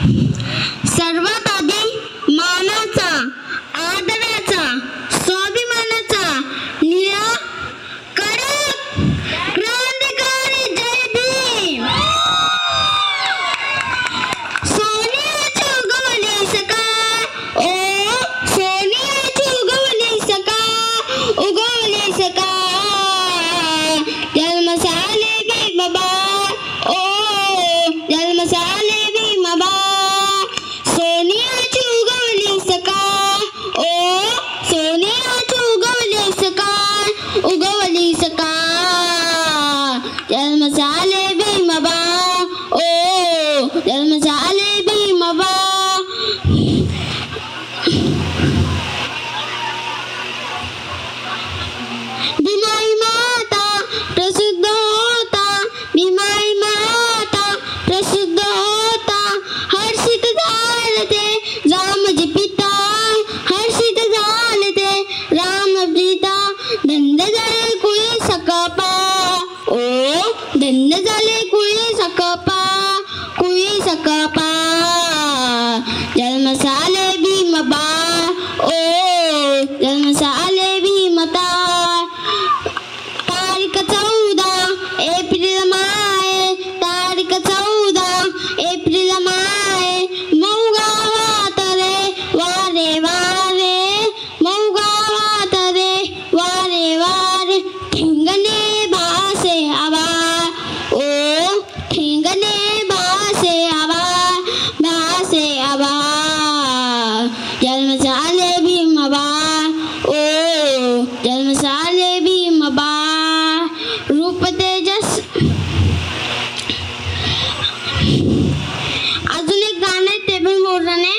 सर्वात आधी मानाचा, आदराचा, स्वाभिमानाचा निळा कडक क्रांतिकारी जय भीम. सोनियाची उगवली सकाळ, ओ सोनियाची उगवली सकाळ, उगवली सकाळ. जन्मसाले भीमबा, ओ जन्मसाले भीमबा. सोनियाची उगवली सकाळ, ओ सोनियाची उगवली सकाळ, उगवली सकाळ. जन्मसाले भीमबा, ओ जन्मसाले भीमबा. भीमाई माता प्रसिद्ध होता, भीमाई माता प्रसिद्ध होता. हर्षित झाले ते रामजी पिता, हर्षित झाले ते रामपिता. धन्य झाले कुळी सकपा, ओ धन्य झाले कुळी सकपा, कुळी सकपा. जन्मसाले भीमबा, ओ जन्मसाले भीमता. तारीख 14 एप्रिल माय, तारीख 14 एप्रिल माय. मऊ गावात रे वारे वारे, मऊ गावात रे वारे वारे. ठिंगणे भासे आवाज, ओ ठिंगणे भासे आवाज, भासे आवाज. जन्मसाले भीमबा, ओ जन्मसाले भीमबा. रूप तेजस. अजून एक गाणं आहे ते पण बोलणं आहे.